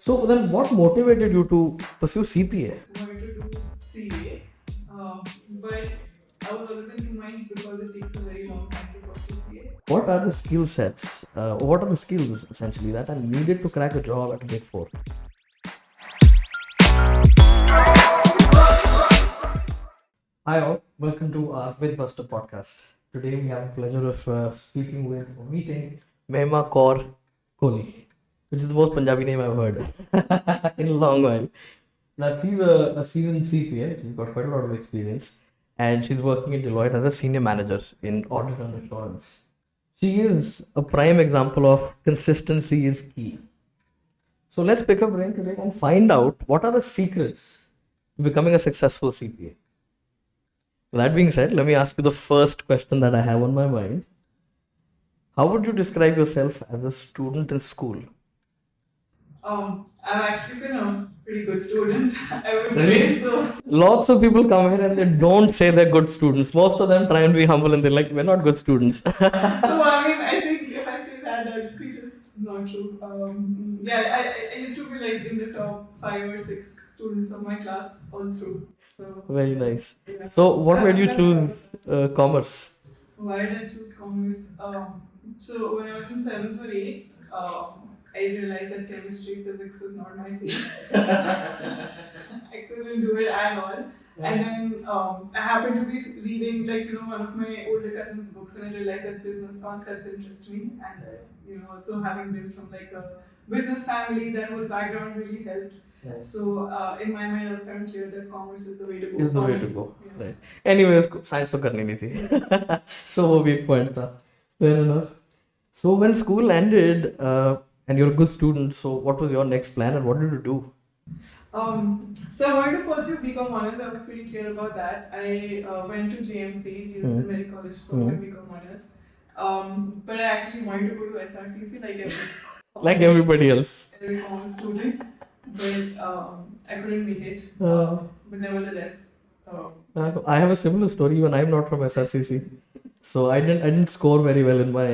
So then what motivated you to pursue CPA? I wanted to do CA, but I was always in two minds because it takes a very long time to pursue CA. What are the skill sets? What are the skills essentially that are needed to crack a job at a Big Four? Hi all, welcome to our Mythbuster podcast. Today we have the pleasure of speaking with or meeting Mehma Kaur Kohli, which is the most Punjabi name I've heard in a long while. Now she's a seasoned CPA. She's got quite a lot of experience, and she's working in Deloitte as a senior manager in Audit Assurance. She is a prime example of consistency is key. So let's pick her brain today and find out what are the secrets to becoming a successful CPA. That being said, let me ask you the first question that I have on my mind. How would you describe yourself as a student in school? I've actually been a pretty good student, I would Really? say so. Lots of people come here and they don't say they're good students. Most of them try and be humble and they're like, we're not good students. No, I think if I say that would be just not true. I used to be like in the top 5 or 6 students of my class all through. So Very nice. yeah. So, what made you choose commerce? Why did I choose commerce? So when I was in 7th or 8th, I realized that chemistry, physics is not my thing. I couldn't do it at all. And then I happened to be reading one of my older cousin's books, and I realized that business concepts interest me, and also having been from like a business family, that whole background really helped. Yes. So in my mind, I was kind of clear that commerce is the way to go. Is the for way me. to go. Yeah. Right. Anyways, science तो करनी नहीं थी. So वो भी एक point था. Fair enough. So when school ended, and you're a good student, so what was your next plan and what did you do? So I wanted to pursue BCom Honors. I was pretty clear about that. I went to JMC, Jesus Mary College for BCom Honors. But I actually wanted to go to SRCC Like everybody else. every commerce student, but I couldn't make it. But nevertheless, I have a similar story. Even I'm not from SRCC, so I didn't score very well in my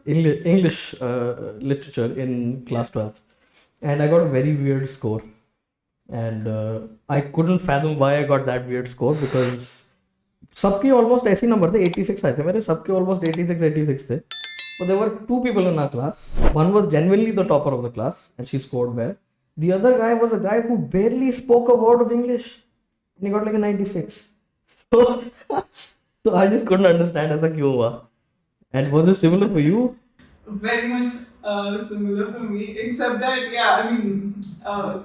English literature in class 12th, and I got a very weird score, and I couldn't fathom why I got that weird score because सबके almost ऐसे number थे 86 आए थे मेरे सबके almost 86 थे. But there were 2 people in our class. One was genuinely the topper of the class and she scored well. The other guy was a guy who barely spoke a word of English and he got like a 96. So I just couldn't understand as a क्यों हुआ. And was this similar for you? very much similar for me, except that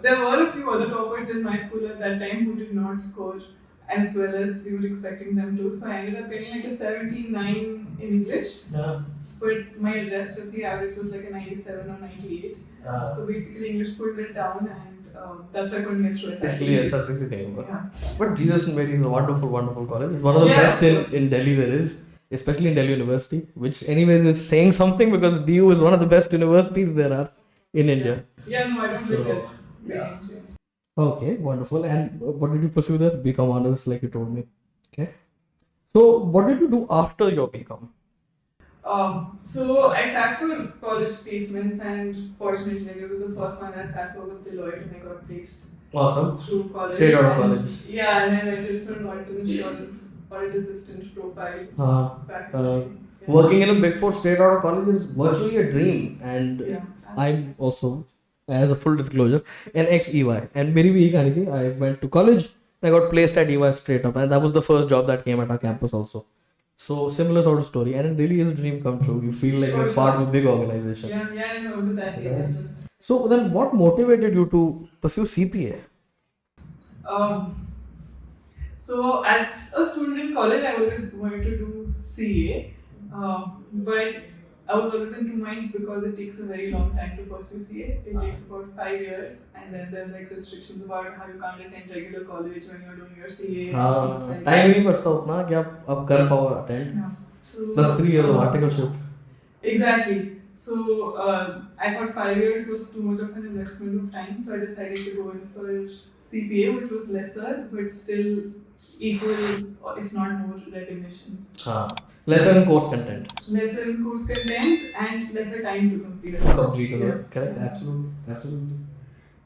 there were a few other toppers in my school at that time who did not score as well as we were expecting them to. So I ended up getting like a 79 in English. Yeah. But my rest of the average was like a 97 or 98. So basically English pulled it down, and that's why I couldn't get through SRCC Yeah. But Jesus and Mary is a wonderful, wonderful college. It's one of the Yeah, best of course. in Delhi there is, especially in Delhi University, which anyways is saying something because DU is one of the best universities there are in India. Yeah, no, I don't So, regret yeah. being James. Okay, wonderful. And what did you pursue there? BCom honors, like you told me. Okay. So what did you do after your BCom? So I sat for college placements, and fortunately, it was the first one that I sat for was Deloitte, and I got placed Awesome. through college. Straight out of And- college. Yeah, and I went in for an audit insurance, audit assistant profile back in the day. Yeah. Working in a Big Four straight out of college is virtually a dream, and Yeah. I'm also, as a full disclosure, an ex-EY. And मेरी भी यही कहानी थी. I went to college, I got placed at EY straight up, and that was the first job that came at our campus also. So similar sort of story, and it really is a dream come true. You feel like you're part of a big organization. Yeah, I remember that. Yeah. It was, So then, what motivated you to pursue CPA? So as a student in college, I always wanted to do CA, but I was always in two minds because it takes a very long time to pursue CA. It takes about 5 years, and then there are like restrictions about how you can't attend regular college when you're doing your CA. and things like time that. नहीं बचता उतना कि आप कर पाओ attend. Yeah. So, Plus 3 years of articleship. Exactly. So I thought 5 years was too much of an investment of time, so I decided to go in for CPA, which was lesser but still equal, or if not more, recognition. Lesser in course content. Lesser in course content and lesser time to complete it. Complete it. Yeah. Correct. Absolutely.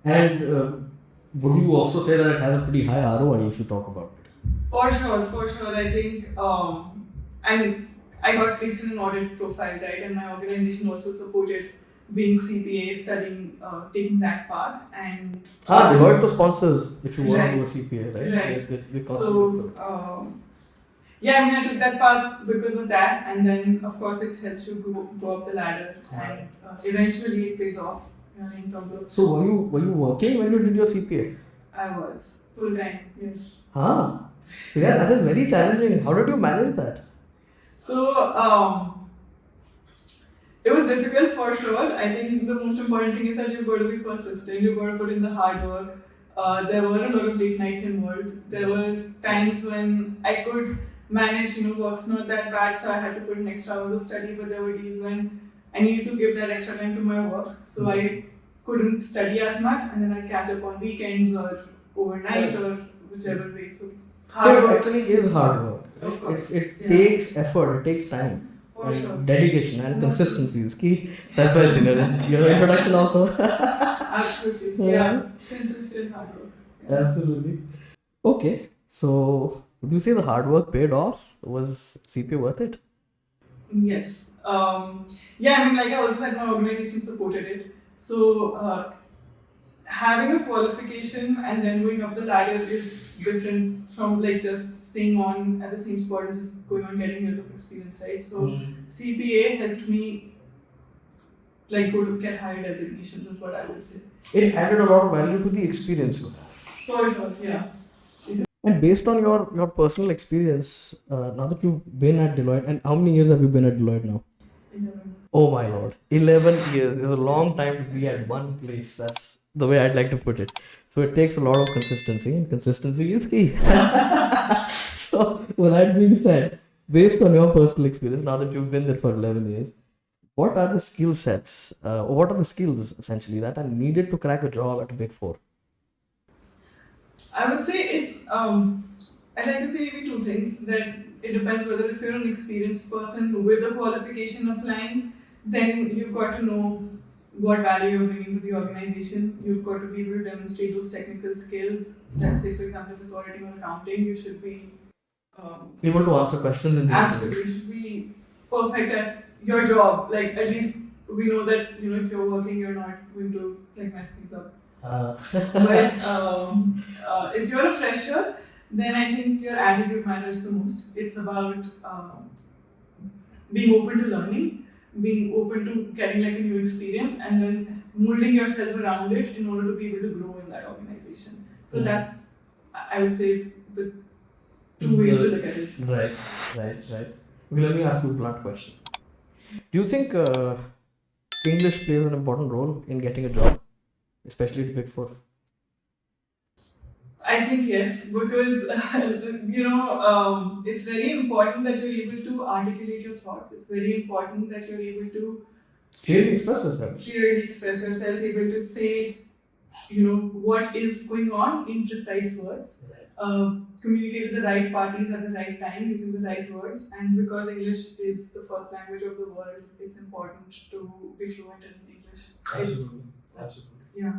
And would you also say that it has a pretty high ROI if you talk about it? For sure, for sure. I think, I mean, I got placed in an audit profile, right? And my organization also supported being CPA, studying, taking that path. And Deloitte sponsors if you want to Right. do a CPA, right? Right. They cost So, you. yeah, I mean, I took that path because of that, and then of course it helps you go up the ladder, and eventually it pays off. In terms of. So were you working when you did your CPA? I was full time, yes. Huh. So yeah, that is very challenging. How did you manage that? So it was difficult for sure. I think the most important thing is that you've got to be persistent. You've got to put in the hard work. There were a lot of late nights involved. There were times when I could manage, work's not that bad, so I had to put in extra hours of study. But there were days when I needed to give that extra time to my work, so I couldn't study as much, and then I'd catch up on weekends or overnight or whichever way. So hard work actually is hard work. Of course. It takes effort. It takes time. For And sure. dedication and consistency is key. That's why it's in your introduction also. Absolutely. Yeah. Consistent hard work. Absolutely. Okay. So would you say the hard work paid off? Was CPA worth it? Yes. Yeah, I mean, like I also said, my organization supported it. So having a qualification and then going up the ladder is different from like just staying on at the same spot and just going on getting years of experience, right? So CPA helped me like go to get higher designations is what I would say. It added a lot of value to the experience you had. For sure, yeah. And based on your personal experience, now that you've been at Deloitte, and how many years have you been at Deloitte now? 11. Oh my lord, 11 years is a long time to be at one place. That's the way I'd like to put it. So it takes a lot of consistency, and consistency is key. So, with that being said, based on your personal experience, now that you've been there for 11 years, what are the skill sets, or what are the skills essentially that are needed to crack a job at a Big Four? I would say it. I'd like to say maybe two things. That it depends whether if you're an experienced person with a qualification applying, then you've got to know what value you're bringing to the organization. You've got to be able to demonstrate those technical skills. Let's say, for example, if it's auditing or accounting, you should be able to answer questions in the absolutely. You should be perfect at your job. Like at least we know that if you're working, you're not going to like mess things up. But if you're a fresher, then I think your attitude matters the most. It's about being open to learning, being open to getting like a new experience, and then molding yourself around it in order to be able to grow in that organization. So that's, I would say, the two ways to look at it. Right. Okay, let me ask you a blunt question. Do you think English plays an important role in getting a job, especially at Big Four? I think yes, because it's very important that you're able to articulate your thoughts. It's very important that you're able to Clearly express yourself. Able to say, what is going on in precise words. Communicate with the right parties at the right time using the right words. And because English is the first language of the world, it's important to be fluent in English. Absolutely. Yeah.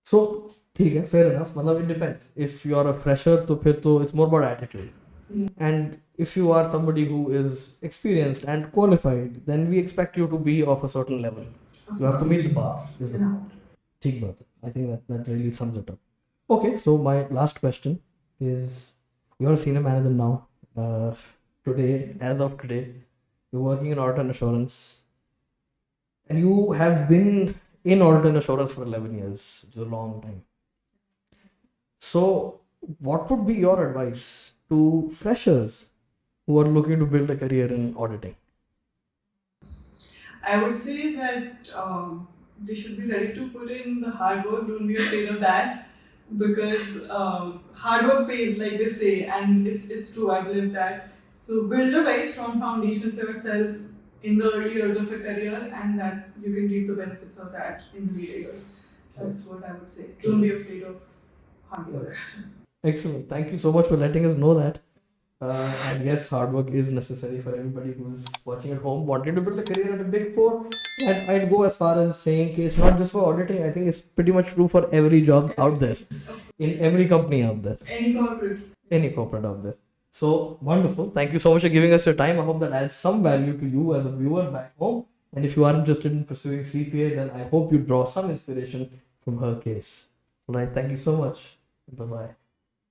So, fair enough. It depends. If you are a fresher, it's more about attitude. Yeah. And if you are somebody who is experienced and qualified, then we expect you to be of a certain level. You have to meet the bar. Is the point. I think that really sums it up. Okay, so my last question is: you're a senior manager now. As of today, you're working in Audit Assurance, and you have been in Audit Assurance for 11 years, which is a long time. So, what would be your advice to freshers who are looking to build a career in auditing? I would say that they should be ready to put in the hard work. Don't be afraid of that, because hard work pays, like they say, and it's true. I've lived that. So build a very strong foundation for yourself in the early years of your career, and that you can reap the benefits of that in the later years. That's what I would say. Don't be afraid of hard work. Excellent. Thank you so much for letting us know that. And yes, hard work is necessary for everybody who's watching at home, wanting to build a career at a big four. And I'd go as far as saying it's not just for auditing. I think it's pretty much true for every job out there, in every company out there, any corporate out there. So wonderful. Thank you so much for giving us your time. I hope that adds some value to you as a viewer back home. And if you are interested in pursuing CPA, then I hope you draw some inspiration from her case. All right. Thank you so much. Bye bye.